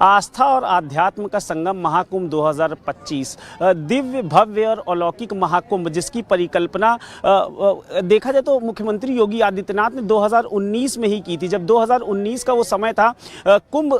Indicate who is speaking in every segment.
Speaker 1: आस्था और आध्यात्म का संगम महाकुंभ 2025 दिव्य भव्य और अलौकिक महाकुंभ जिसकी परिकल्पना देखा जाए तो मुख्यमंत्री योगी आदित्यनाथ ने 2019 में ही की थी। जब 2019 का वो समय था, कुंभ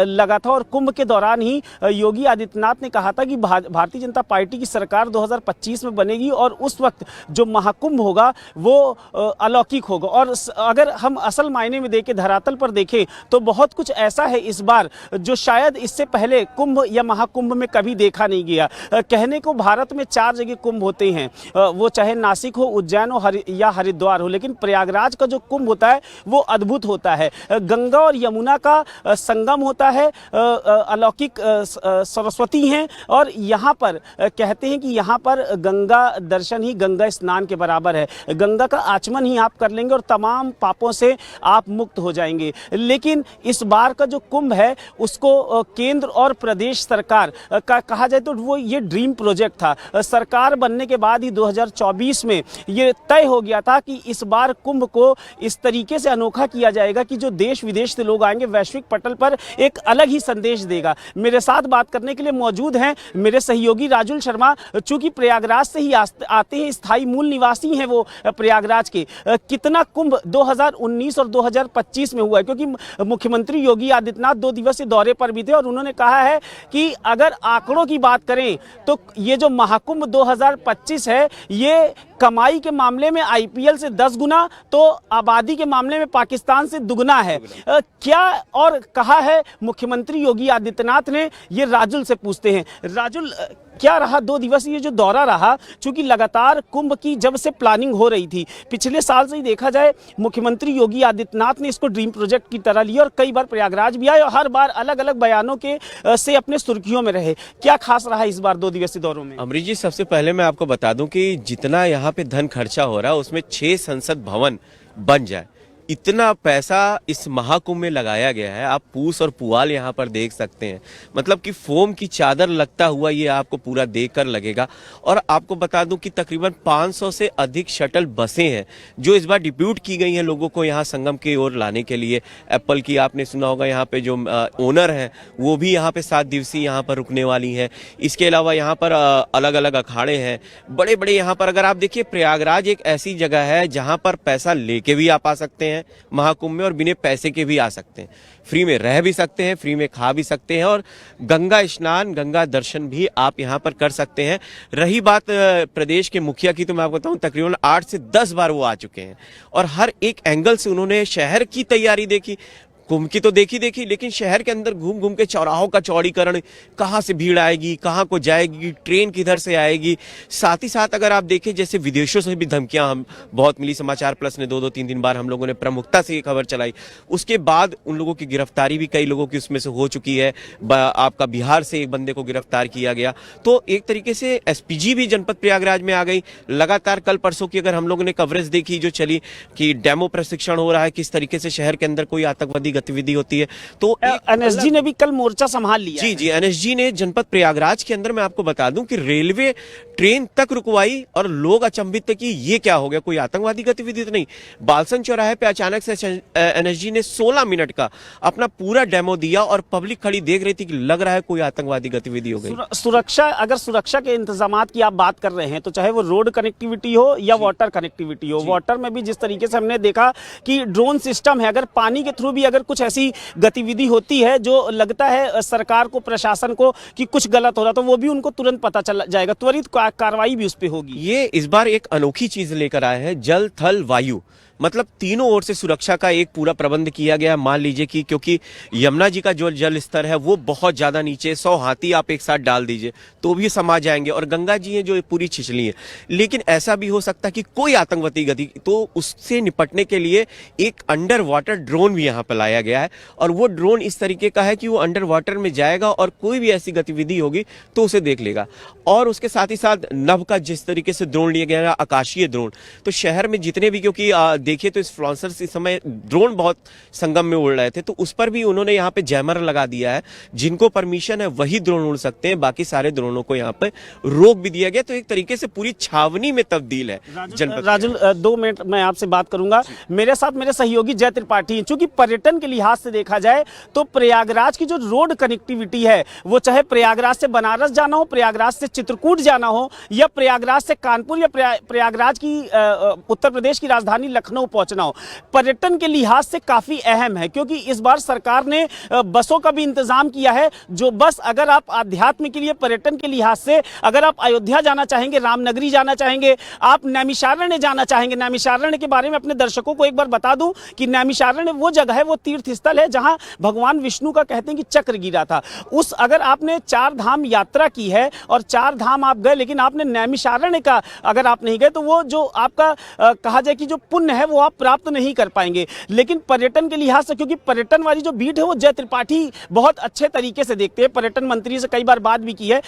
Speaker 1: लगा था और कुंभ के दौरान ही योगी आदित्यनाथ ने कहा था कि भारतीय जनता पार्टी की सरकार 2025 में बनेगी और उस वक्त जो महाकुंभ होगा वो अलौकिक होगा। और अगर हम असल मायने में देखें, धरातल पर देखें तो बहुत कुछ ऐसा है इस बार जो शायद इससे पहले कुंभ या महाकुंभ में कभी देखा नहीं गया। कहने को भारत में 4 जगह कुंभ होते हैं, वो चाहे नासिक हो, उज्जैन हो या हरिद्वार हो, लेकिन प्रयागराज का जो कुंभ होता है वो अद्भुत होता है। गंगा और यमुना का संगम होता है, अलौकिक सरस्वती हैं और यहाँ पर कहते हैं कि यहाँ पर गंगा दर्शन ही गंगा स्नान के बराबर है। गंगा का आचमन ही आप कर लेंगे और तमाम पापों से आप मुक्त हो जाएंगे। लेकिन इस बार का जो कुंभ है उसको केंद्र और प्रदेश सरकार का कहा जाए तो वो ये ड्रीम प्रोजेक्ट था। सरकार बनने के बाद ही 2024 में ये तय हो गया था कि इस बार कुंभ को इस तरीके से अनोखा किया जाएगा कि जो देश विदेश से लोग आएंगे वैश्विक पटल पर एक अलग ही संदेश देगा। मेरे साथ बात करने के लिए मौजूद हैं मेरे सहयोगी राजुल शर्मा, चूंकि प्रयागराज से ही आते हैं, स्थायी मूल निवासी हैं वो प्रयागराज के। कितना कुंभ 2019 और 2025 में हुआ है, क्योंकि मुख्यमंत्री योगी आदित्यनाथ 2 दिवसीय दौरे पर भी थे और उन्होंने कहा है कि अगर आंकड़ों की बात करें तो ये जो महाकुंभ 2025 है ये कमाई के मामले में आईपीएल से 10 गुना तो आबादी के मामले में पाकिस्तान से दुगना है। क्या और कहा है मुख्यमंत्री योगी आदित्यनाथ ने, ये राजुल से पूछते हैं। राजुल, क्या रहा 2 दिवसीय जो दौरा रहा, चूंकि लगातार कुंभ की जब से प्लानिंग हो रही थी, पिछले साल से ही देखा जाए मुख्यमंत्री योगी आदित्यनाथ ने इसको ड्रीम प्रोजेक्ट की तरह लिया और कई बार प्रयागराज भी आए और हर बार अलग अलग बयानों के से अपने सुर्खियों में रहे। क्या खास रहा इस बार 2 दिवसीय दौरों में?
Speaker 2: अमरीश जी, सबसे पहले मैं आपको बता दूं कि जितना यहाँ पे धन खर्चा हो रहा है उसमें 6 संसद भवन बन जाए, इतना पैसा इस महाकुंभ में लगाया गया है। आप पूस और पुआल यहाँ पर देख सकते हैं, मतलब कि फोम की चादर लगता हुआ ये आपको पूरा देखकर लगेगा। और आपको बता दूं कि तकरीबन 500 से अधिक शटल बसें हैं जो इस बार डिप्यूट की गई हैं लोगों को यहाँ संगम की ओर लाने के लिए। एप्पल की आपने सुना होगा, यहाँ पे जो ओनर हैं वो भी यहाँ पे 7 दिवसीय यहाँ पर रुकने वाली हैं। इसके अलावा यहाँ पर अलग अलग अखाड़े हैं बड़े बड़े। यहाँ पर अगर आप देखिए, प्रयागराज एक ऐसी जगह है जहाँ पर पैसा लेके भी आप आ सकते हैं महाकुंभ में और बिना पैसे के भी आ सकते हैं, फ्री में रह भी सकते हैं, फ्री में खा भी सकते हैं और गंगा स्नान, गंगा दर्शन भी आप यहां पर कर सकते हैं। रही बात प्रदेश के मुखिया की, तो मैं आपको बताऊं तकरीबन 8 से 10 बार वो आ चुके हैं और हर एक एंगल से उन्होंने शहर की तैयारी देखी। कुंभ की तो देखी, लेकिन शहर के अंदर घूम घूम के चौराहों का चौड़ीकरण, कहाँ से भीड़ आएगी, कहाँ को जाएगी, ट्रेन किधर से आएगी। साथ ही साथ अगर आप देखें, जैसे विदेशों से भी धमकियां हम बहुत मिली। समाचार प्लस ने 2-2, 3 बार हम लोगों ने प्रमुखता से ये खबर चलाई। उसके बाद उन लोगों की गिरफ्तारी भी कई लोगों की उसमें से हो चुकी है। आपका बिहार से एक बंदे को गिरफ्तार किया गया। तो एक तरीके से एसपीजी भी जनपद प्रयागराज में आ गई। लगातार कल परसों की अगर हम लोगों ने कवरेज देखी जो चली कि डेमो प्रशिक्षण हो रहा है, किस तरीके से शहर के अंदर कोई आतंकवादी गतिविधि होती है। तो
Speaker 1: एनएसजी ने भी कल मोर्चा संभाल लिया।
Speaker 2: जी, एनएसजी ने जनपद प्रयागराज के अंदर, मैं आपको बता दूं कि रेलवे ट्रेन तक रुकवाई और लोग अचंभित थे कि ये क्या हो गया, कोई आतंकवादी गतिविधि तो नहीं। बालसन चौराहे पे अचानक से एनएसजी ने 16 मिनट का अपना पूरा डेमो दिया और पब्लिक खड़ी देख रही थी कि लग रहा है कोई आतंकवादी गतिविधि हो गई।
Speaker 1: सुरक्षा, अगर सुरक्षा के इंतजामात की आप बात कर रहे हैं तो चाहे वो रोड कनेक्टिविटी हो या वाटर कनेक्टिविटी हो, वाटर में भी जिस तरीके से हमने देखा कि ड्रोन सिस्टम है, अगर पानी के थ्रू भी अगर कुछ ऐसी गतिविधि होती है जो लगता है सरकार को, प्रशासन को कि कुछ गलत हो रहा, तो वो भी उनको तुरंत पता चल जाएगा, त्वरित कार्रवाई भी उस पे होगी।
Speaker 2: ये इस बार एक अनोखी चीज लेकर आए हैं, जल थल वायु, मतलब तीनों ओर से सुरक्षा का एक पूरा प्रबंध किया गया। मान लीजिए कि क्योंकि यमुना जी का जो जल स्तर है वो बहुत ज्यादा नीचे, 100 हाथी आप एक साथ डाल दीजिए तो भी समा जाएंगे, और गंगा जी है जो पूरी छिछली है। लेकिन ऐसा भी हो सकता है कि कोई आतंकवादी गति, तो उससे निपटने के लिए एक अंडर वाटर ड्रोन भी यहाँ पर लाया गया है। और वो ड्रोन इस तरीके का है कि वो अंडर वाटर में जाएगा और कोई भी ऐसी गतिविधि होगी तो उसे देख लेगा। और उसके साथ ही साथ नभ का जिस तरीके से ड्रोन लिया गया है, आकाशीय ड्रोन, तो शहर में जितने भी, क्योंकि देखिए तो इस फ्लॉन्सर्स इस समय ड्रोन बहुत संगम में उड़ रहे थे, तो उस पर भी उन्होंने यहाँ पे जैमर लगा दिया है। जिनको परमिशन है वही ड्रोन उड़ सकते हैं, बाकी सारे ड्रोनों को यहाँ पे रोक भी दिया गया। तो एक तरीके से पूरी छावनी में तब्दील है जनपद।
Speaker 1: राजुल 2 मिनट मैं आपसे बात करूंगा। मेरे साथ मेरे सहयोगी जय त्रिपाठी हैं। चूंकि पर्यटन के लिहाज से देखा जाए तो प्रयागराज की जो रोड कनेक्टिविटी है, वो चाहे प्रयागराज से बनारस जाना हो, प्रयागराज से चित्रकूट जाना हो, या प्रयागराज से कानपुर, या प्रयागराज की उत्तर प्रदेश की राजधानी लखनऊ पहुंचना हो, पर्यटन के लिहाज से काफी अहम है। क्योंकि इस बार सरकार ने बसों का भी इंतजाम किया है। जो बस, अगर आप आध्यात्म के लिए, पर्यटन के लिहाज से अगर आप अयोध्या जाना चाहेंगे, रामनगरी जाना चाहेंगे, आप नैमिषारण्य जाना चाहेंगे। नैमिषारण्य के बारे में अपने दर्शकों को एक बार बता दूं कि नैमिषारण्य वो जगह है, वो तीर्थ स्थल है जहां भगवान विष्णु का कहते हैं कि चक्र गिरा था। उस, अगर आपने 4 धाम यात्रा की है और 4 धाम आप गए, लेकिन आपने नैमिषारण्य का अगर आप नहीं गए, तो वो जो आपका कहा जाए कि जो पुण्य है वो आप प्राप्त नहीं कर पाएंगे। लेकिन पर्यटन के लिहाज से, क्योंकि पर्यटन वाली जो बीट है वो जय त्रिपाठी बहुत अच्छे तरीके से देखते हैं, पर्यटन मंत्री से कई बार बात भी की है।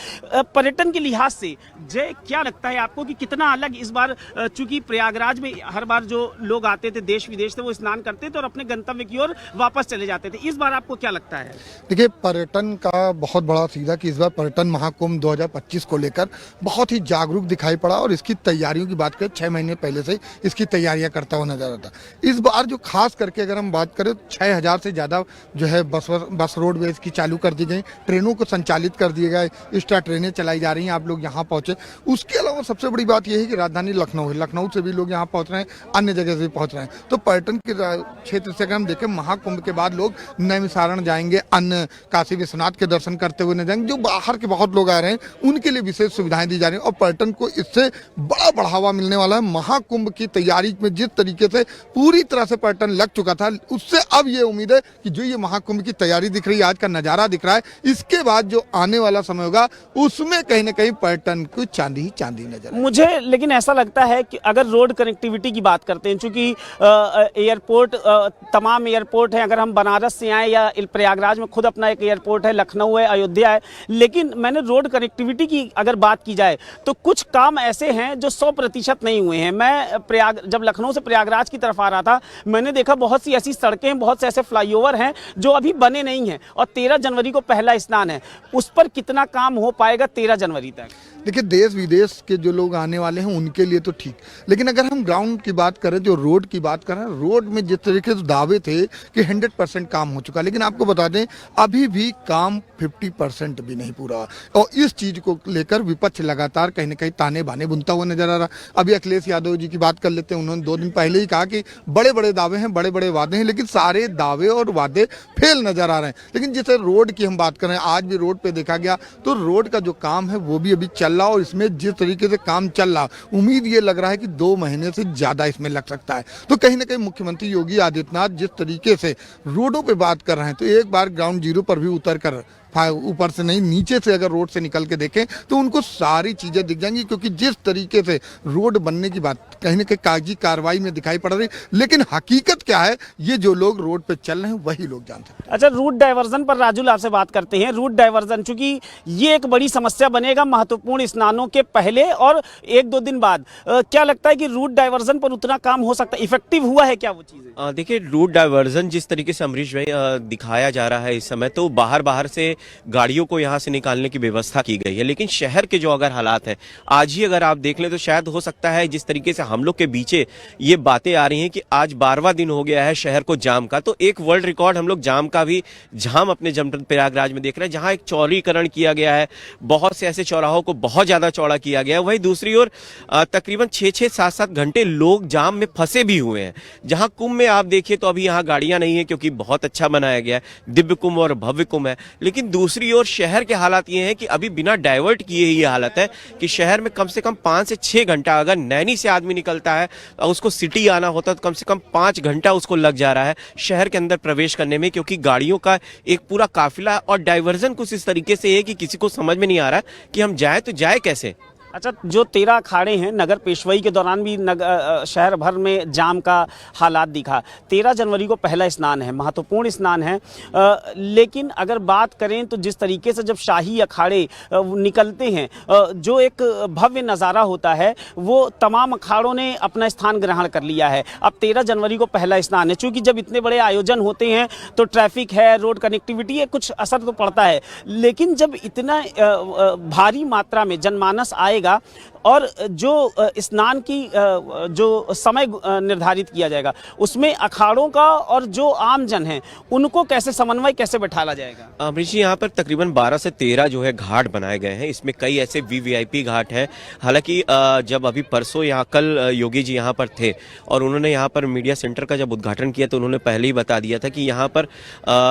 Speaker 1: पर्यटन के लिहाज से जय, क्या लगता है आपको कि कितना अलग इस बार, चूंकि प्रयागराज में हर बार जो लोग आते थे देश विदेश से, वो स्नान करते थे और अपने गंतव्य की ओर वापस चले जाते थे, इस बार आपको क्या लगता है?
Speaker 3: देखिए, पर्यटन का बहुत बड़ा सीधा कि इस बार पर्यटन महाकुंभ 2025 को लेकर बहुत ही जागरूक दिखाई पड़ा। और इसकी तैयारियों की बात करें, 6 महीने पहले से इसकी तैयारियां करता हुआ नजर आता। इस बार जो खास करके अगर हम बात करें, 6000 से ज्यादा जो है बस रोडवेज की चालू कर दी गई, ट्रेनों को संचालित कर दिए गए, एक्स्ट्रा ट्रेनें चलाई जा रही हैं। आप लोग यहाँ पहुंचे। उसके अलावा सबसे बड़ी बात यह है कि राजधानी लखनऊ है, लखनऊ से भी लोग यहाँ पहुंच रहे हैं, अन्य जगह से भी पहुंच रहे हैं। तो पर्यटन के क्षेत्र से अगर हम देखें, महाकुंभ के बाद लोग नैमिषारण्य जाएंगे, अन्य काशी विश्वनाथ के दर्शन करते हुए न जाएंगे। जो बाहर के बहुत लोग आ रहे हैं उनके लिए विशेष सुविधाएं दी जा रही हैं और पर्यटन को इससे बड़ा बढ़ावा मिलने वाला है। महाकुंभ की तैयारी में जिस तरीके से पूरी तरह से पर्यटन लग चुका था, उससे अब ये उम्मीद है कि जो ये महाकुंभ की तैयारी दिख रही है, आज का नजारा दिख रहा है, इसके बाद जो आने वाला समय होगा उसमें कहीं ना कहीं पर्यटन को चांदी ही चांदी नजर।
Speaker 1: मुझे लेकिन ऐसा लगता है कि अगर रोड कनेक्टिविटी की बात करते हैं, चूंकि एयरपोर्ट, तमाम एयरपोर्ट हैं, अगर हम बनारस से आए या प्रयागराज में खुद अपना एक एयरपोर्ट है, लखनऊ है, अयोध्या है, लेकिन मैंने रोड कनेक्टिविटी की अगर बात की जाए तो कुछ काम ऐसे हैं जो 100% नहीं हुए हैं। मैं जब लखनऊ से प्रयागराज की तरफ आ रहा था, मैंने देखा बहुत सी ऐसी सड़कें हैं, बहुत से ऐसे फ्लाईओवर हैं जो अभी बने नहीं हैं, और 13 जनवरी को पहला स्नान है। उस पर कितना काम हो पाएगा 13 जनवरी तक?
Speaker 3: देखिए, देश विदेश के जो लोग आने वाले हैं उनके लिए तो ठीक, लेकिन अगर हम ग्राउंड की बात करें, जो रोड की बात करें, रोड में जिस तरीके से दावे थे कि 100% काम हो चुका, लेकिन आपको बता दें अभी भी काम 50% भी नहीं पूरा। और इस चीज को लेकर विपक्ष लगातार कहीं ना कहीं ताने बाने बुनता हुआ नजर आ रहा। अभी अखिलेश यादव जी की बात कर लेते हैं। उन्होंने 2 दिन पहले ही कहा कि बड़े बड़े दावे हैं, बड़े बड़े वादे हैं, लेकिन सारे दावे और वादे फेल नजर आ रहे हैं। लेकिन जैसे रोड की हम बात करें, आज भी रोड पे देखा गया तो रोड का जो काम है वो भी अभी चल रहा, और इसमें जिस तरीके से काम चल रहा, उम्मीद ये लग रहा है कि 2 महीने से ज्यादा इसमें लग सकता है। तो कहीं ना कहीं मुख्यमंत्री योगी आदित्यनाथ जिस तरीके से रोडों पे बात कर रहे हैं, तो एक बार ग्राउंड जीरो पर भी उतर कर, ऊपर से नहीं नीचे से अगर रोड से निकल के देखें तो उनको सारी चीजें दिख जाएंगी। क्योंकि जिस तरीके से रोड बनने की बात कहीं ना कहीं कागजी कार्रवाई में दिखाई पड़ रही, लेकिन हकीकत क्या है ये जो लोग रोड पे चल रहे हैं वही लोग जान सकते हैं।
Speaker 1: अच्छा, रूट डाइवर्जन पर राजुल आपसे बात करते हैं। रूट डाइवर्जन, चूंकि ये एक बड़ी समस्या बनेगा महत्वपूर्ण स्नानों के पहले और 1-2 दिन बाद, क्या लगता है कि रूट डाइवर्जन पर उतना काम हो सकता है? इफेक्टिव हुआ है क्या वो चीजें?
Speaker 2: देखिए, रूट डाइवर्जन जिस तरीके से अमरीश भाई दिखाया जा रहा है इस समय, तो बाहर से गाड़ियों को यहां से निकालने की व्यवस्था की गई है। लेकिन शहर के जो अगर हालात हैं, आज ही अगर आप देख लें तो शायद हो सकता है जिस तरीके से हम लोग के बीचे ये बातें आ रही हैं कि आज 12वां दिन हो गया है शहर को जाम का, तो एक वर्ल्ड रिकॉर्ड हम लोग जाम का भी अपने जनपद प्रयागराज में देख रहे हैं, जहां एक चौड़ीकरण किया गया है, बहुत से ऐसे चौराहों को बहुत ज्यादा चौड़ा किया गया है। वहीं दूसरी ओर तकरीबन 6-6, 7-7 घंटे लोग जाम में फंसे भी हुए हैं। जहां कुंभ में आप देखिए तो अभी यहाँ गाड़ियां नहीं है, क्योंकि बहुत अच्छा बनाया गया है, दिव्य कुंभ और भव्य कुंभ है। लेकिन दूसरी ओर शहर के हालात ये हैं कि अभी बिना डाइवर्ट किए ही ये हालत है कि शहर में कम से कम 5 से 6 घंटा, अगर नैनी से आदमी निकलता है और उसको सिटी आना होता है तो कम से कम 5 घंटा उसको लग जा रहा है शहर के अंदर प्रवेश करने में, क्योंकि गाड़ियों का एक पूरा काफिला और डाइवर्जन कुछ इस तरीके से है कि किसी को समझ में नहीं आ रहा कि हम जाए तो जाए कैसे।
Speaker 1: अच्छा, जो 13 अखाड़े हैं, नगर पेशवाई के दौरान भी शहर भर में जाम का हालात दिखा। 13 जनवरी को पहला स्नान है, महत्वपूर्ण स्नान है, लेकिन अगर बात करें तो जिस तरीके से जब शाही अखाड़े निकलते हैं, जो एक भव्य नज़ारा होता है, वो तमाम अखाड़ों ने अपना स्थान ग्रहण कर लिया है। अब 13 जनवरी को पहला स्नान है, चूँकि जब इतने बड़े आयोजन होते हैं तो ट्रैफिक है, रोड कनेक्टिविटी है, कुछ असर तो पड़ता है, लेकिन जब इतना भारी मात्रा में जनमानस आएगा और जो स्नान की जो समय निर्धारित किया जाएगा, उसमें अखाड़ों का और जो आम जन है उनको कैसे समन्वय कैसे बैठाला जाएगा?
Speaker 2: अमरीश जी, यहाँ पर तकरीबन 12 से 13 जो है घाट बनाए गए हैं। इसमें कई ऐसे वीवीआईपी घाट हैं। हालांकि जब अभी परसों यहाँ कल योगी जी यहाँ पर थे और उन्होंने यहाँ पर मीडिया सेंटर का जब उद्घाटन किया तो उन्होंने पहले ही बता दिया था कि यहाँ पर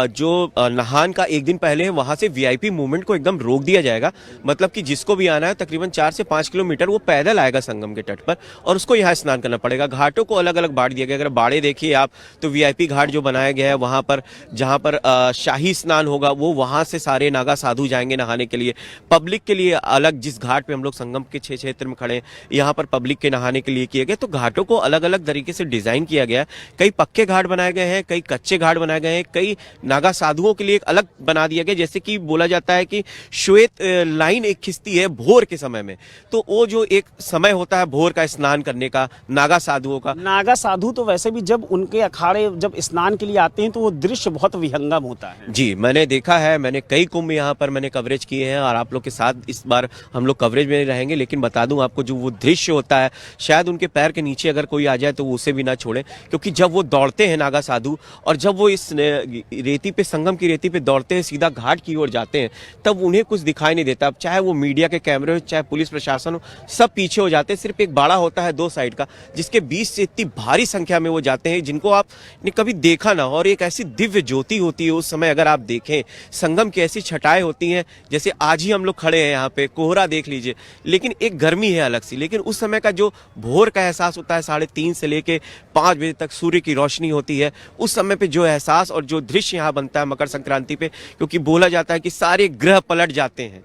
Speaker 2: जो नहान का एक दिन पहले है वहाँ से वीआईपी मूवमेंट को एकदम रोक दिया जाएगा। मतलब कि जिसको भी आना है तकरीबन 4 से 5 किलोमीटर वो पैदल आएगा संगम के तट पर और उसको यहाँ स्नान करना पड़ेगा। घाटों को अलग अलग बांट दिया गया। अगर बाड़े देखिए आप तो वीआईपी घाट जो बनाया गया है वहां पर जहां पर शाही स्नान होगा वो वहां से सारे नागा साधु जाएंगे नहाने के लिए। पब्लिक के लिए अलग, जिस घाट पे हम लोग संगम के क्षेत्र में खड़े हैं यहाँ पर पब्लिक के नहाने के लिए किए गए। तो घाटों को अलग अलग तरीके से डिजाइन किया गया है। कई पक्के घाट बनाए गए हैं, कई कच्चे घाट बनाए गए हैं, कई नागा साधुओं के लिए एक अलग बना दिया गया। जैसे कि बोला जाता है कि श्वेत लाइन एक खिंचती है भोर के समय में, तो वो जो एक समय होता है भोर का स्नान करने का नागा साधुओं का।
Speaker 1: नागा साधु तो वैसे भी जब उनके अखाड़े जब स्नान के लिए आते हैं तो वो दृश्य बहुत विहंगम होता है।
Speaker 2: जी, मैंने देखा है, मैंने कई कुंभ यहाँ पर मैंने कवरेज किए हैं और आप लोग के साथ इस बार हम लोग कवरेज में रहेंगे। लेकिन बता दूं आपको, जो वो दृश्य होता है शायद उनके पैर के नीचे अगर कोई आ जाए तो वो उसे भी ना छोड़े, क्योंकि जब वो दौड़ते हैं नागा साधु और जब वो इस रेती पे, संगम की रेती पे दौड़ते हैं, सीधा घाट की ओर जाते हैं, तब उन्हें कुछ दिखाई नहीं देता। अब चाहे वो मीडिया के कैमरे हो, चाहे पुलिस प्रशासन हो, सब पीछे हो जाते हैं। सिर्फ एक बाड़ा होता है 2 साइड का, जिसके बीच से इतनी भारी संख्या में वो जाते हैं जिनको आपने कभी देखा ना। और एक ऐसी दिव्य ज्योति होती है उस समय, अगर आप देखें संगम की ऐसी छटाएं होती हैं, जैसे आज ही हम लोग खड़े हैं यहाँ पे, कोहरा देख लीजिए, लेकिन एक गर्मी है अलग सी। लेकिन उस समय का जो भोर का एहसास होता है, 3:30 से लेके 5 बजे तक सूर्य की रोशनी होती है, उस समय पे जो एहसास और जो दृश्य यहाँ बनता है मकर संक्रांति पे, क्योंकि बोला जाता है कि सारे ग्रह पलट जाते हैं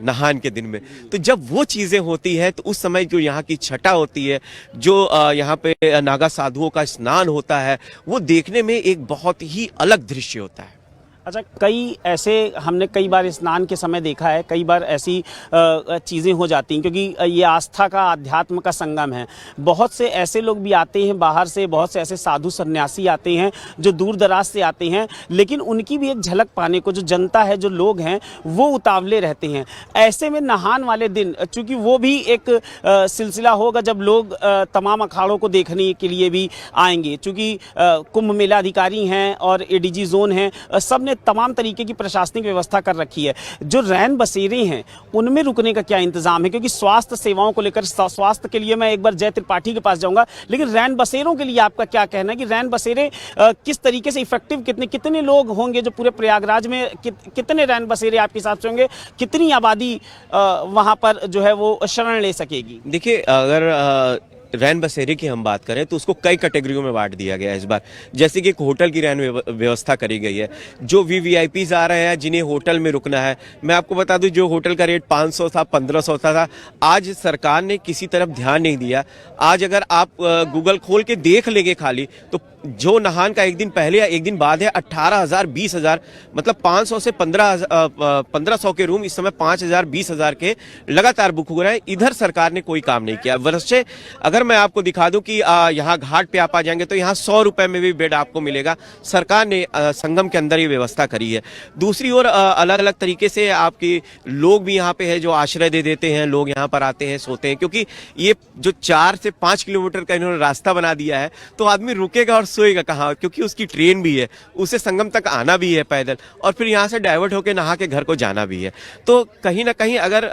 Speaker 2: नहान के दिन में। तो जब वो चीजें होती है तो उस समय जो यहाँ की छटा होती है, जो यहाँ पे नागा साधुओं का स्नान होता है, वो देखने में एक बहुत ही अलग दृश्य होता है।
Speaker 1: अच्छा, कई ऐसे हमने कई बार स्नान के समय देखा है, कई बार ऐसी चीज़ें हो जाती हैं, क्योंकि ये आस्था का, अध्यात्म का संगम है। बहुत से ऐसे लोग भी आते हैं बाहर से, बहुत से ऐसे साधु सन्यासी आते हैं जो दूर दराज से आते हैं, लेकिन उनकी भी एक झलक पाने को जो जनता है, जो लोग हैं, वो उतावले रहते हैं। ऐसे में नहान वाले दिन, चूँकि वो भी एक सिलसिला होगा जब लोग तमाम अखाड़ों को देखने के लिए भी आएंगे, चूँकि कुंभ मेला अधिकारी हैं और एडीजी जोन हैं, सब ने तमाम तरीके की प्रशासनिक व्यवस्था कर रखी है। जो रैन बसेरे हैं उनमें रुकने का क्या इंतजाम है? क्योंकि स्वास्थ्य सेवाओं को लेकर, स्वास्थ्य के लिए मैं एक बार जय त्रिपाठी के पास जाऊंगा, लेकिन रैन बसेरों के लिए आपका क्या कहना है कि रैन बसेरे किस तरीके से इफेक्टिव, कितने लोग होंगे जो पूरे प्रयागराज में, कितने रैन बसेरे आपके हिसाब से होंगे, कितनी आबादी वहां पर जो है वो शरण ले सकेगी?
Speaker 2: देखिए, अगर रैन बसेरे की हम बात करें तो उसको कई कैटेगरियों में बांट दिया गया है इस बार। जैसे कि एक होटल की रैन व्यवस्था करी गई है। जो वीवीआईपीज आ रहे हैं जिन्हें होटल में रुकना है, मैं आपको बता दूं, जो होटल का रेट 500 था, 1500 था, आज सरकार ने किसी तरफ ध्यान नहीं दिया। आज अगर आप गूगल खोल के देख लेंगे खाली, तो जो नहान का एक दिन पहले या एक दिन बाद है, 18,000, 20,000, मतलब 500 से 1500 के रूम इस समय 5,000, 20,000 के लगातार बुक हो रहे हैं। इधर सरकार ने कोई काम नहीं किया। वैसे अगर मैं आपको दिखा दूं कि यहाँ घाट पे आप आ जाएंगे तो यहाँ 100 रुपए में भी बेड आपको मिलेगा। सरकार ने संगम के अंदर ये व्यवस्था करी है। दूसरी ओर अलग अलग तरीके से आपके लोग भी यहाँ पे है जो आश्रय दे देते हैं। लोग यहाँ पर आते हैं, सोते हैं, क्योंकि ये जो 4 से 5 किलोमीटर का इन्होंने रास्ता बना दिया है, तो आदमी रुकेगा और सोएगा कहाँ? क्योंकि उसकी ट्रेन भी है, उसे संगम तक आना भी है पैदल, और फिर यहाँ से डाइवर्ट होकर नहा के घर को जाना भी है। तो कहीं ना कहीं अगर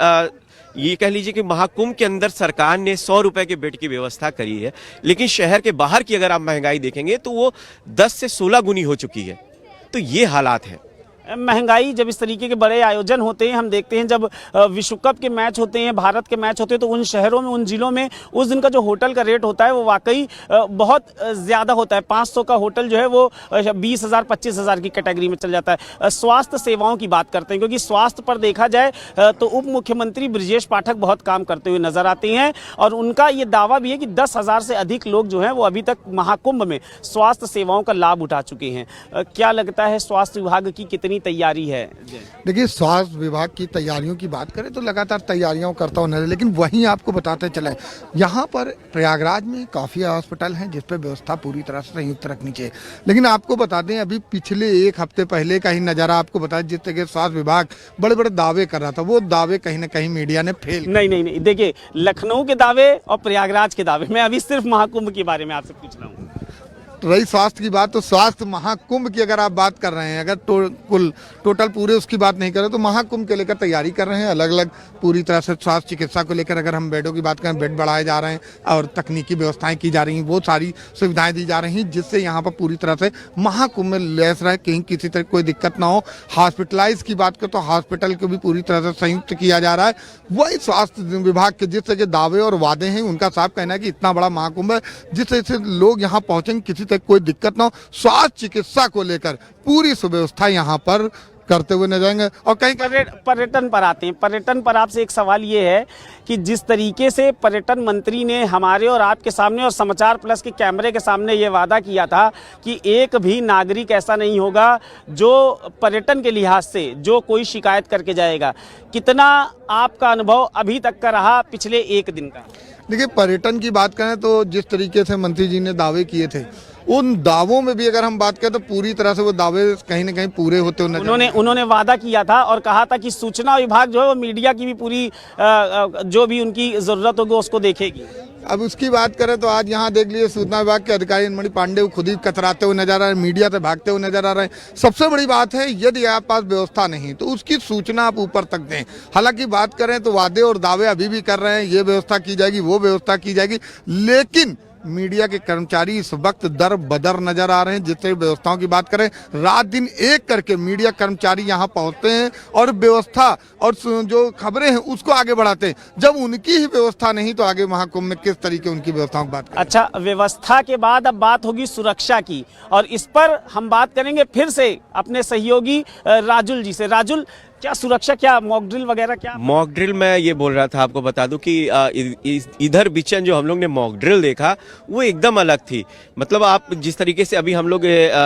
Speaker 2: ये कह लीजिए कि महाकुंभ के अंदर सरकार ने 100 रुपए के बेड की व्यवस्था करी है, लेकिन शहर के बाहर की अगर आप महंगाई देखेंगे तो वो 10 से 16 गुनी हो चुकी है। तो ये हालात है।
Speaker 1: महंगाई, जब इस तरीके के बड़े आयोजन होते हैं, हम देखते हैं जब विश्व कप के मैच होते हैं, भारत के मैच होते हैं, तो उन शहरों में, उन जिलों में उस दिन का जो होटल का रेट होता है वो वाकई बहुत ज़्यादा होता है। 500 का होटल जो है वो 20,000 25,000 की कैटेगरी में चल जाता है। स्वास्थ्य सेवाओं की बात करते हैं, क्योंकि स्वास्थ्य पर देखा जाए तो उप मुख्यमंत्री ब्रजेश पाठक बहुत काम करते हुए नजर आते हैं और उनका ये दावा भी है कि 10,000 से अधिक लोग जो हैं वो अभी तक महाकुंभ में स्वास्थ्य सेवाओं का लाभ उठा चुके हैं। क्या लगता है स्वास्थ्य विभाग की कितनी तैयारी है?
Speaker 3: देखिए, स्वास्थ्य विभाग की तैयारियों की बात करें तो लगातार तैयारियां करता हुआ नजर, लेकिन वहीं आपको बताते चले यहाँ पर प्रयागराज में काफ़ी हॉस्पिटल हैं जिस पर व्यवस्था पूरी तरह से संयुक्त रखनी चाहिए। लेकिन आपको बता दें, अभी पिछले एक हफ्ते पहले का ही नज़ारा आपको बताया, जिस तरह के स्वास्थ्य विभाग बड़े बड़े दावे कर रहा था, वो दावे कहीं ना कहीं मीडिया ने फेल।
Speaker 1: नहीं, देखिए, लखनऊ के दावे और प्रयागराज के दावे, मैं अभी सिर्फ महाकुंभ के बारे में आपसे पूछ रहा हूँ।
Speaker 3: रही स्वास्थ्य की बात, तो स्वास्थ्य महाकुंभ की अगर आप बात कर रहे हैं, अगर कुल टोटल पूरे उसकी बात नहीं करें तो महाकुंभ के लेकर तैयारी कर रहे हैं अलग अलग पूरी तरह से। स्वास्थ्य चिकित्सा को लेकर अगर हम बेडों की बात करें, बेड बढ़ाए जा रहे हैं और तकनीकी व्यवस्थाएं की जा रही हैं, वो सारी सुविधाएं दी जा रही हैं जिससे यहाँ पर पूरी तरह से महाकुंभ में लैस रहे, कहीं किसी तरह कोई दिक्कत ना हो। हॉस्पिटलाइज की बात करें तो हॉस्पिटल को भी पूरी तरह से संयुक्त किया जा रहा है। वही स्वास्थ्य विभाग के जिस तरह के दावे और वादे हैं, उनका साफ कहना है कि इतना बड़ा महाकुंभ है जिस तरह से लोग यहाँ पहुंचेंगे, किसी तक कोई दिक्कत ना हो। स्वास्थ्य चिकित्सा को लेकर पूरी सुव्यवस्था यहाँ पर करते हुए न जाएंगे। और कहीं
Speaker 1: पर्यटन पर आते हैं, पर्यटन पर आपसे एक सवाल ये है कि जिस तरीके से पर्यटन मंत्री ने हमारे और आपके सामने और समाचार प्लस के कैमरे के सामने ये वादा किया था कि एक भी नागरिक ऐसा नहीं होगा जो पर्यटन के लिहाज से जो कोई शिकायत करके जाएगा, कितना आपका अनुभव अभी तक का रहा पिछले एक दिन का?
Speaker 3: देखिए, पर्यटन की बात करें तो जिस तरीके से मंत्री जी ने दावे किए थे, उन दावों में भी अगर हम बात करें तो पूरी तरह से वो दावे कहीं ना कहीं पूरे होते हुए
Speaker 1: उन्होंने वादा किया था और कहा था कि सूचना विभाग जो है वो मीडिया की भी पूरी जो भी उनकी जरूरत होगी उसको देखेगी।
Speaker 3: अब उसकी बात करें तो आज यहाँ देख लीजिए, सूचना विभाग के अधिकारी मणि पांडे खुद ही कतराते हुए नजर आ रहे हैं, मीडिया से भागते हुए नजर आ रहे हैं। सबसे बड़ी बात है, यदि आपके पास व्यवस्था नहीं तो उसकी सूचना आप ऊपर तक दें। हालांकि बात करें तो वादे और दावे अभी भी कर रहे हैं, ये व्यवस्था की जाएगी, वो व्यवस्था की जाएगी, लेकिन मीडिया के कर्मचारी इस वक्त दर बदर नजर आ रहे हैं। जितने व्यवस्थाओं की बात करें, रात दिन एक करके मीडिया कर्मचारी यहां पहुंचते हैं और व्यवस्था और जो खबरें हैं उसको आगे बढ़ाते हैं। जब उनकी ही व्यवस्था नहीं तो आगे महाकुंभ में किस तरीके उनकी व्यवस्थाओं की बात करें।
Speaker 1: अच्छा, व्यवस्था के बाद अब बात होगी सुरक्षा की और इस पर हम बात करेंगे फिर से अपने सहयोगी राजुल जी से। राजुल, क्या सुरक्षा, क्या मॉक ड्रिल वगैरह? क्या
Speaker 2: मॉक ड्रिल, मैं ये बोल रहा था आपको बता दूं कि इधर बिचन जो हम लोग ने मॉक ड्रिल देखा वो एकदम अलग थी। मतलब आप जिस तरीके से अभी हम लोग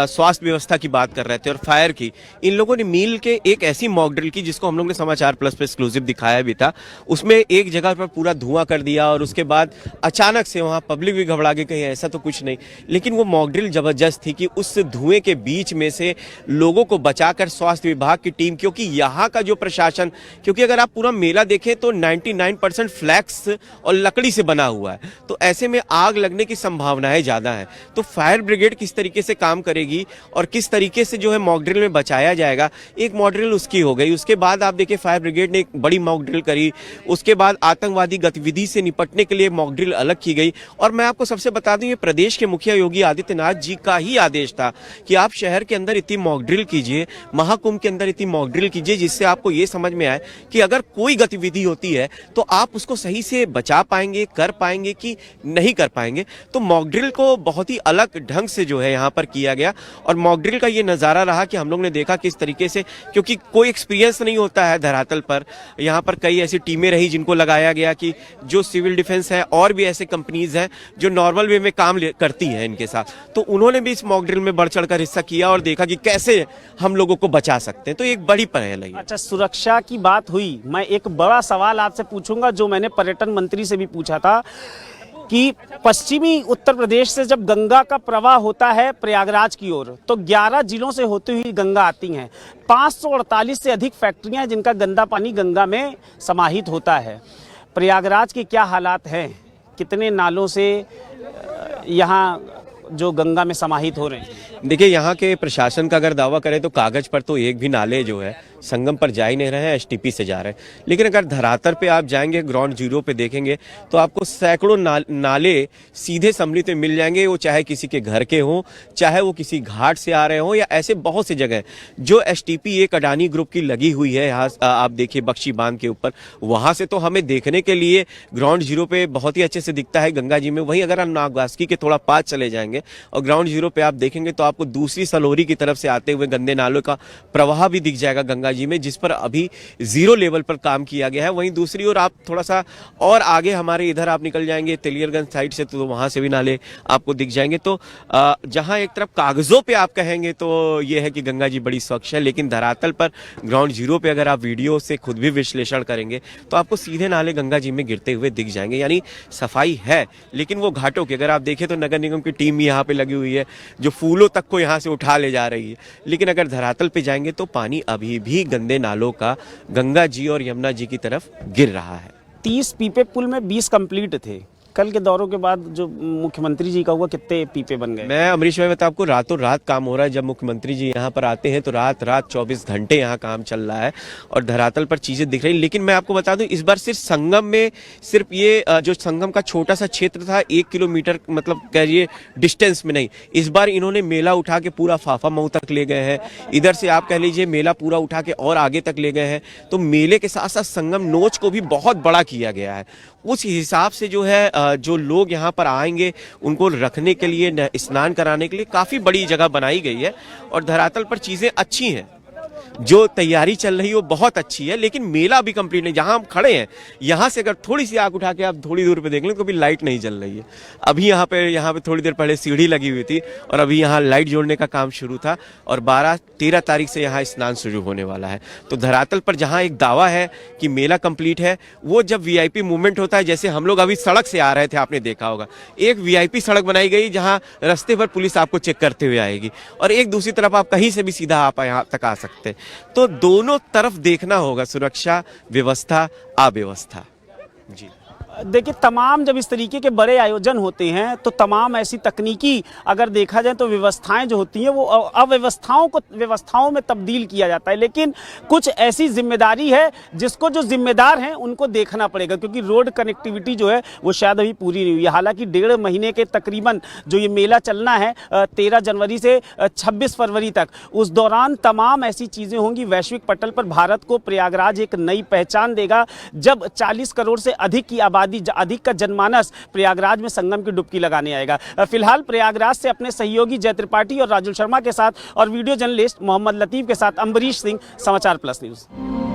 Speaker 2: स्वास्थ्य व्यवस्था की बात कर रहे थे और फायर की, इन लोगों ने मिल के एक ऐसी मॉक ड्रिल की जिसको हम लोग ने समाचार प्लस पे एक्सक्लूसिव दिखाया भी था। उसमें एक जगह पर पूरा धुआं कर दिया और उसके बाद अचानक से वहाँ पब्लिक भी घबरा के कहीं ऐसा तो कुछ नहीं, लेकिन वो मॉक ड्रिल जबरदस्त थी कि उस धुएं के बीच में से लोगों को बचाकर स्वास्थ्य विभाग की टीम, क्योंकि यहाँ का जो प्रशासन, क्योंकि अगर आप पूरा मेला देखें तो 99% फ्लैक्स और लकड़ी से बना हुआ है, तो ऐसे में आग लगने की संभावनाएं ज्यादा है। तो फायर ब्रिगेड किस तरीके से काम करेगी और किस तरीके से जो है मॉक ड्रिल में बचाया जाएगा, एक मॉक ड्रिल उसकी हो गई। उसके बाद आप देखिए फायर ब्रिगेड ने एक बड़ी मॉक ड्रिल करी, उसके बाद आतंकवादी गतिविधि से निपटने के लिए मॉक ड्रिल अलग की गई। और मैं आपको सबसे बता दूं, ये प्रदेश के मुखिया योगी आदित्यनाथ जी का ही आदेश था कि आप शहर के अंदर इतनी मॉक ड्रिल कीजिए, महाकुंभ के अंदर इतनी मॉक ड्रिल कीजिए जिससे आपको ये समझ में आए कि अगर कोई गतिविधि होती है तो आप उसको सही से बचा पाएंगे, कर पाएंगे कि नहीं कर पाएंगे। तो मॉक ड्रिल को बहुत ही अलग ढंग से जो है यहाँ पर किया गया और मॉक ड्रिल का ये नज़ारा रहा कि हम लोग ने देखा किस तरीके से, क्योंकि कोई एक्सपीरियंस नहीं होता है धरातल पर। यहाँ पर कई ऐसी टीमें रही जिनको लगाया गया कि जो सिविल डिफेंस है और भी ऐसे कंपनीज हैं जो नॉर्मल वे में काम करती हैं इनके साथ, तो उन्होंने भी इस मॉक ड्रिल में बढ़ चढ़कर हिस्सा किया और देखा कि कैसे हम लोगों को बचा सकते हैं। तो एक बड़ी पहल है।
Speaker 1: अच्छा, सुरक्षा की बात हुई, मैं एक बड़ा सवाल आपसे पूछूंगा जो मैंने पर्यटन मंत्री से भी पूछा था कि पश्चिमी उत्तर प्रदेश से जब गंगा का प्रवाह होता है प्रयागराज की ओर तो 11 जिलों से होती हुई गंगा आती हैं। 548 से अधिक फैक्ट्रियां जिनका गंदा पानी गंगा में समाहित होता है। प्रयागराज के क्या हालात हैं, कितने नालों से यहाँ जो गंगा में समाहित हो रहे हैं?
Speaker 2: देखिए, यहाँ के प्रशासन का अगर दावा करें तो कागज पर तो एक भी नाले जो है संगम पर जा ही नहीं रहे हैं, एसटीपी से जा रहे हैं। लेकिन अगर धरातल पे आप जाएंगे, ग्राउंड जीरो पे देखेंगे तो आपको सैकड़ों नाले सीधे सम्मिलित में मिल जाएंगे। वो चाहे किसी के घर के हों, चाहे वो किसी घाट से आ रहे हों, या ऐसे बहुत सी जगह जो एसटीपी एक अडानी ग्रुप की लगी हुई है। यहाँ आप देखिए बख्शी बांध के ऊपर, वहां से तो हमें देखने के लिए ग्राउंड जीरो पे बहुत ही अच्छे से दिखता है गंगा जी में। वहीं अगर हम नागवासुकी के थोड़ा पास चले जाएंगे और ग्राउंड जीरो पे आप देखेंगे तो आपको दूसरी सलोरी की तरफ से आते हुए गंदे नालों का प्रवाह भी दिख जाएगा गंगा जी में, जिस पर अभी जीरो लेवल पर काम किया गया है। वहीं दूसरी ओर आप थोड़ा सा और आगे हमारे इधर आप निकल जाएंगे तेलियरगंज साइड से, तो वहां से भी नाले आपको दिख जाएंगे। तो जहां एक तरफ कागजों पे आप कहेंगे तो ये है कि गंगा जी बड़ी स्वच्छ है, लेकिन धरातल पर ग्राउंड जीरो पे अगर आप वीडियो से खुद भी विश्लेषण करेंगे तो आपको सीधे नाले गंगा जी में गिरते हुए दिख जाएंगे। यानी सफाई है, लेकिन वो घाटों की अगर आप देखें तो नगर निगम की टीम यहाँ पे लगी हुई है जो फूलों तक को यहाँ से उठा ले जा रही है। लेकिन अगर धरातल पे जाएंगे तो पानी अभी भी गंदे नालों का गंगा जी और यमुना जी की तरफ गिर रहा है।
Speaker 1: 30 पीपे पुल में 20 कंप्लीट थे। कल के दौरों के बाद जो मुख्यमंत्री जी का हुआ, कितने पीपे बन गए?
Speaker 2: मैं अमरीश भाई बता, आपको रातों रात काम हो रहा है। जब मुख्यमंत्री जी यहाँ पर आते हैं तो रात 24 घंटे यहाँ काम चल रहा है और धरातल पर चीजें दिख रही। लेकिन मैं आपको बता दूं, इस बार सिर्फ संगम में, सिर्फ ये जो संगम का छोटा सा क्षेत्र था 1 किलोमीटर मतलब कहिए डिस्टेंस में नहीं, इस बार इन्होंने मेला उठा के पूरा फाफा मऊ तक ले गए हैं। इधर से आप कह लीजिए मेला पूरा उठा के और आगे तक ले गए हैं। तो मेले के साथ साथ संगम नोच को भी बहुत बड़ा किया गया है। उस हिसाब से जो है जो लोग यहाँ पर आएंगे उनको रखने के लिए, स्नान कराने के लिए काफी बड़ी जगह बनाई गई है और धरातल पर चीजें अच्छी हैं। जो तैयारी चल रही है वो बहुत अच्छी है, लेकिन मेला अभी कंप्लीट नहीं। जहां हम खड़े हैं यहां से अगर थोड़ी सी आग उठा के आप थोड़ी दूर पे देख लें तो भी लाइट नहीं जल रही है। अभी यहाँ पे थोड़ी देर पहले सीढ़ी लगी हुई थी और अभी यहाँ लाइट जोड़ने का काम शुरू था और 12-13 तारीख से यहाँ स्नान शुरू होने वाला है। तो धरातल पर जहाँ एक दावा है कि मेला कंप्लीट है, वो जब वीआईपी मूवमेंट होता है, जैसे हम लोग अभी सड़क से आ रहे थे, आपने देखा होगा एक वीआईपी सड़क बनाई गई जहाँ रास्ते पर पुलिस आपको चेक करते हुए आएगी और एक दूसरी तरफ आप कहीं से भी सीधा आप यहाँ तक आ सकते हैं। तो दोनों तरफ देखना होगा, सुरक्षा, व्यवस्था, अव्यवस्था। जी
Speaker 1: देखिए, तमाम जब इस तरीके के बड़े आयोजन होते हैं तो तमाम ऐसी तकनीकी अगर देखा जाए तो व्यवस्थाएं जो होती हैं वो अव्यवस्थाओं को व्यवस्थाओं में तब्दील किया जाता है। लेकिन कुछ ऐसी जिम्मेदारी है जिसको जो जिम्मेदार हैं उनको देखना पड़ेगा, क्योंकि रोड कनेक्टिविटी जो है वो शायद अभी पूरी नहीं हुई है। हालांकि 1.5 महीने के तकरीबन जो ये मेला चलना है 13 जनवरी से 26 फरवरी तक, उस दौरान तमाम ऐसी चीज़ें होंगी। वैश्विक पटल पर भारत को प्रयागराज एक नई पहचान देगा जब 40 करोड़ से अधिक की आबादी, अधिक का जनमानस प्रयागराज में संगम की डुबकी लगाने आएगा। फिलहाल प्रयागराज से अपने सहयोगी जय त्रिपाठी और राजुल शर्मा के साथ और वीडियो जर्नलिस्ट मोहम्मद लतीफ के साथ अम्बरीश सिंह, समाचार प्लस न्यूज़।